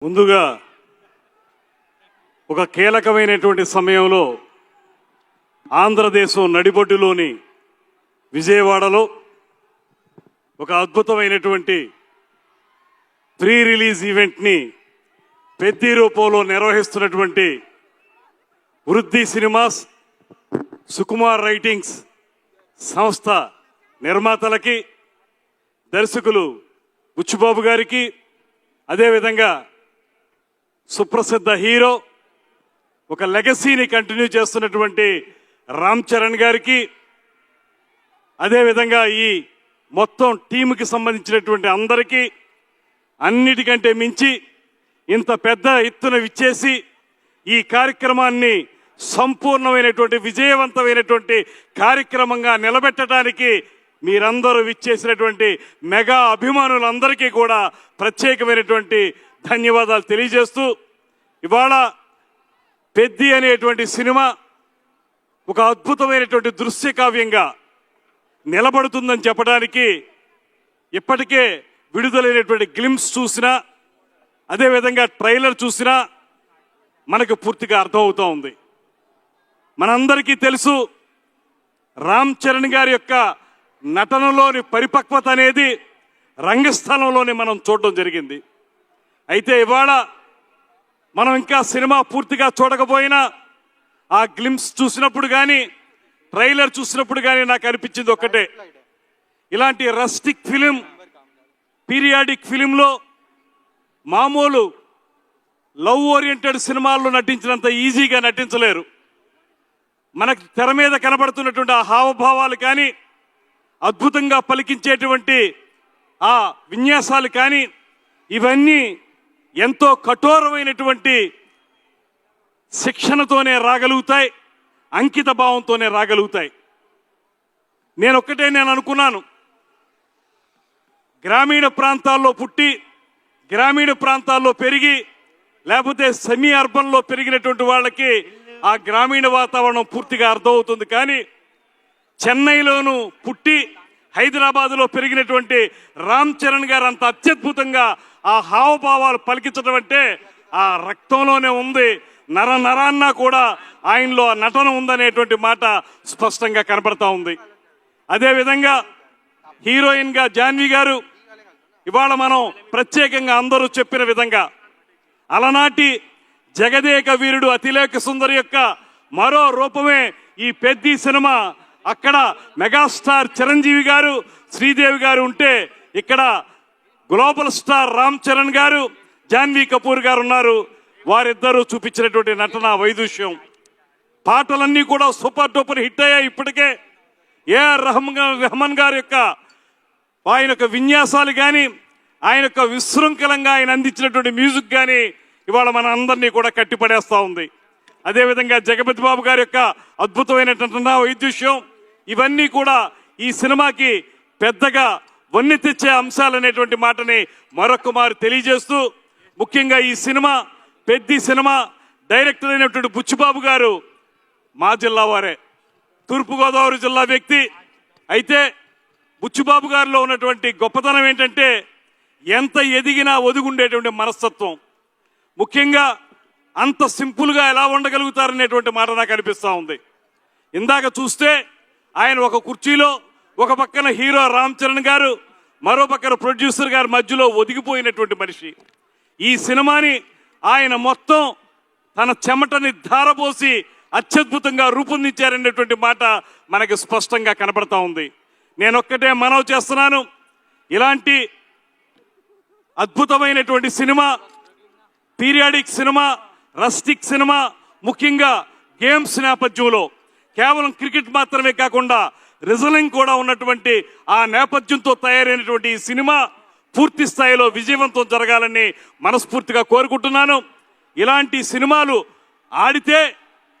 ముందుగా ఒక కీలకమైనటువంటి సమయంలో ఆంధ్రదేశం నడిబొడ్డులోని విజయవాడలో ఒక అద్భుతమైనటువంటి ప్రీ రిలీజ్ ఈవెంట్ని పెద్ద రూపంలో నిర్వహిస్తున్నటువంటి వృద్ధి సినిమాస్, సుకుమార్ రైటింగ్స్ సంస్థ నిర్మాతలకి, దర్శకులు బుచ్చిబాబు గారికి, అదేవిధంగా సుప్రసిద్ధ హీరో ఒక లెగసీని కంటిన్యూ చేస్తున్నటువంటి రామ్ చరణ్ గారికి, అదేవిధంగా ఈ మొత్తం టీముకి సంబంధించినటువంటి అందరికీ, అన్నిటికంటే మించి ఇంత పెద్ద ఎత్తున విచ్చేసి ఈ కార్యక్రమాన్ని సంపూర్ణమైనటువంటి విజయవంతమైనటువంటి కార్యక్రమంగా నిలబెట్టడానికి మీరందరూ విచ్చేసినటువంటి మెగా అభిమానులందరికీ కూడా ప్రత్యేకమైనటువంటి ధన్యవాదాలు తెలియజేస్తూ, ఇవాళ పెద్ది అనేటువంటి సినిమా ఒక అద్భుతమైనటువంటి దృశ్య కావ్యంగా నిలబడుతుందని చెప్పడానికి ఇప్పటికే విడుదలైనటువంటి గ్లిమ్స్ చూసినా, అదేవిధంగా ట్రైలర్ చూసినా మనకు పూర్తిగా అర్థమవుతూ ఉంది. మనందరికీ తెలుసు, రామ్ చరణ్ గారి యొక్క నటనలోని పరిపక్వత అనేది రంగస్థలంలోనే మనం చూడడం జరిగింది. అయితే ఇవాళ మనం ఇంకా సినిమా పూర్తిగా చూడకపోయినా ఆ గ్లిమ్స్ చూసినప్పుడు కానీ, ట్రైలర్ చూసినప్పుడు కానీ నాకు అనిపించింది ఒక్కటే, ఇలాంటి రస్టిక్ ఫిలిం, పీరియాడిక్ ఫిలింలో మామూలు లవ్ ఓరియంటెడ్ సినిమాల్లో నటించినంత ఈజీగా నటించలేరు. మనకు తెర మీద కనబడుతున్నటువంటి ఆ హావభావాలు కానీ, అద్భుతంగా పలికించేటువంటి ఆ విన్యాసాలు కానీ, ఇవన్నీ ఎంతో కఠోరమైనటువంటి శిక్షణతోనే రాగలుగుతాయి, అంకిత భావంతోనే రాగలుగుతాయి. నేను అనుకున్నాను, గ్రామీణ ప్రాంతాల్లో పుట్టి గ్రామీణ ప్రాంతాల్లో పెరిగి, లేకపోతే సెమీ అర్బన్లో పెరిగినటువంటి వాళ్ళకి ఆ గ్రామీణ వాతావరణం పూర్తిగా అర్థమవుతుంది. కానీ చెన్నైలోను పుట్టి హైదరాబాదులో పెరిగినటువంటి రామ్ చరణ్ గారు అంత అత్యద్భుతంగా ఆ హావభావాలు పలికించడం అంటే ఆ రక్తంలోనే ఉంది, నర నరాన్న కూడా ఆయనలో నటన ఉందనేటువంటి మాట స్పష్టంగా కనపడతా ఉంది. అదేవిధంగా హీరోయిన్ గా జాన్వి గారు, ఇవాళ మనం ప్రత్యేకంగా అందరూ చెప్పిన విధంగా అలనాటి జగదేక వీరుడు అతిలేక సుందరి యొక్క మరో రూపమే ఈ పెద్ది సినిమా. అక్కడ మెగాస్టార్ చిరంజీవి గారు, శ్రీదేవి గారు ఉంటే, ఇక్కడ గ్లోబల్ స్టార్ రామ్ చరణ్ గారు, జాన్వీ కపూర్ గారు ఉన్నారు. వారిద్దరూ చూపించినటువంటి నటన వైదుష్యం, పాటలన్నీ కూడా సూపర్ డూపర్ హిట్ అయ్యాయి. ఇప్పటికే ఏఆర్ రెహమాన్ గారి యొక్క ఆయన యొక్క విన్యాసాలు కానీ, ఆయన యొక్క విశృంఖలంగా ఆయన అందించినటువంటి మ్యూజిక్ కానీ ఇవాళ మన అందరినీ కూడా కట్టిపడేస్తూ ఉంది. అదేవిధంగా జగపతి బాబు గారి యొక్క అద్భుతమైనటువంటి వైద్యుష్యం, ఇవన్నీ కూడా ఈ సినిమాకి పెద్దగా వన్నె తెచ్చే అంశాలనేటువంటి మాటని మరొక మారు తెలియజేస్తూ, ముఖ్యంగా ఈ సినిమా పెద్ది సినిమా డైరెక్టర్ అయినటువంటి బుచ్చిబాబు గారు మా జిల్లా వారే, తూర్పుగోదావరి జిల్లా వ్యక్తి. అయితే బుచ్చిబాబు గారిలో ఉన్నటువంటి గొప్పతనం ఏంటంటే ఎంత ఎదిగినా ఒదుగుండేటువంటి మనస్తత్వం. ముఖ్యంగా అంత సింపుల్గా ఎలా ఉండగలుగుతారనేటువంటి మాట నాకు అనిపిస్తూ ఉంది. ఇందాక చూస్తే ఆయన ఒక కుర్చీలో, ఒక పక్కన హీరో రామ్ చరణ్ గారు, మరో పక్కన ప్రొడ్యూసర్ గారి మధ్యలో ఒదిగిపోయినటువంటి మనిషి. ఈ సినిమాని ఆయన మొత్తం తన చెమటని ధారపోసి అత్యద్భుతంగా రూపొందించారనేటువంటి మాట మనకి స్పష్టంగా కనబడతా ఉంది. నేనొక్కటే మనవి చేస్తున్నాను, ఇలాంటి అద్భుతమైనటువంటి cinema, periodic cinema, rustic cinema, ముఖ్యంగా గేమ్స్ నేపథ్యంలో, కేవలం క్రికెట్ మాత్రమే కాకుండా రిజలింగ్ కూడా ఉన్నటువంటి ఆ నేపథ్యంతో తయారైనటువంటి ఈ సినిమా పూర్తి స్థాయిలో విజయవంతం జరగాలని మనస్ఫూర్తిగా కోరుకుంటున్నాను. ఇలాంటి సినిమాలు ఆడితే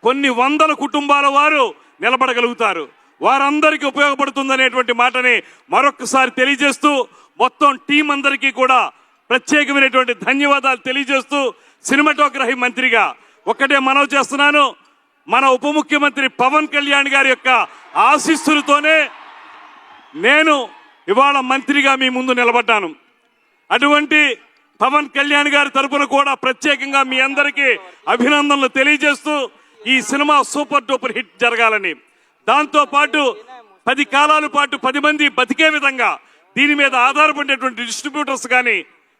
కొన్ని వందల కుటుంబాల వారు నిలబడగలుగుతారు, వారందరికీ ఉపయోగపడుతుందనేటువంటి మాటని మరొకసారి తెలియజేస్తూ, మొత్తం టీం అందరికీ కూడా ప్రత్యేకమైనటువంటి ధన్యవాదాలు తెలియజేస్తూ, సినిమాటోగ్రఫీ మంత్రిగా ఒకటే మనవి చేస్తున్నాను, మన ఉప ముఖ్యమంత్రి పవన్ కళ్యాణ్ గారి యొక్క ఆశీస్సులతోనే నేను ఇవాళ మంత్రిగా మీ ముందు నిలబడ్డాను. అటువంటి పవన్ కళ్యాణ్ గారి తరపున కూడా ప్రత్యేకంగా మీ అందరికీ అభినందనలు తెలియజేస్తూ ఈ సినిమా సూపర్ డూపర్ హిట్ జరగాలని, దాంతో పాటు 10 కాలాల పాటు 10 మంది బతికే విధంగా దీని మీద ఆధారపడేటువంటి డిస్ట్రిబ్యూటర్స్ కానీ,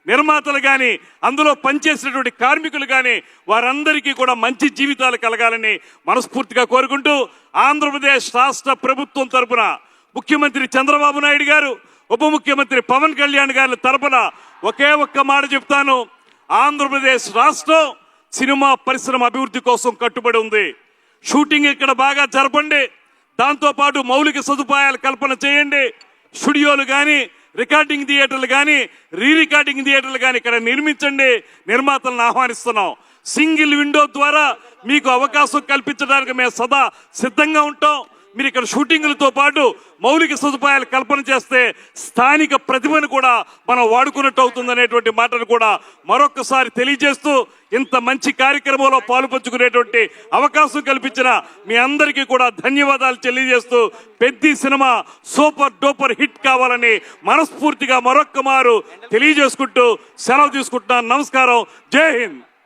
నిర్మాతలు కానీ, అందులో పనిచేసినటువంటి కార్మికులు కానీ వారందరికీ కూడా మంచి జీవితాలు కలగాలని మనస్ఫూర్తిగా కోరుకుంటూ, ఆంధ్రప్రదేశ్ రాష్ట్ర ప్రభుత్వం తరపున ముఖ్యమంత్రి చంద్రబాబు నాయుడు గారు, ఉప ముఖ్యమంత్రి పవన్ కళ్యాణ్ గారి తరపున ఒకే ఒక్క మాట చెప్తాను. ఆంధ్రప్రదేశ్ రాష్ట్రం సినిమా పరిశ్రమ అభివృద్ధి కోసం కట్టుబడి ఉంది. షూటింగ్ ఇక్కడ బాగా జరపండి, దాంతో పాటు మౌలిక సదుపాయాల కల్పన చేయండి. స్టూడియోలు కానీ, రికార్డింగ్ థియేటర్లు కానీ, రీ రికార్డింగ్ థియేటర్లు కానీ ఇక్కడ నిర్మించండి. నిర్మాతలను ఆహ్వానిస్తున్నాం. సింగిల్ విండో ద్వారా మీకు అవకాశం కల్పించడానికి మేము సదా సిద్ధంగా ఉంటాం. మీరు ఇక్కడ షూటింగ్లతో పాటు మౌలిక సదుపాయాలు కల్పన చేస్తే స్థానిక ప్రతిభను కూడా మనం వాడుకున్నట్టు అవుతుందనేటువంటి మాటను కూడా మరొకసారి తెలియజేస్తూ, ఇంత మంచి కార్యక్రమంలో పాలుపంచుకునేటువంటి అవకాశం కల్పించిన మీ అందరికీ కూడా ధన్యవాదాలు తెలియజేస్తూ, పెద్ద సినిమా సూపర్ డూపర్ హిట్ కావాలని మనస్ఫూర్తిగా మరొక్క మారు తెలియజేసుకుంటూ సెలవు తీసుకుంటున్నాను. నమస్కారం. జై హింద్.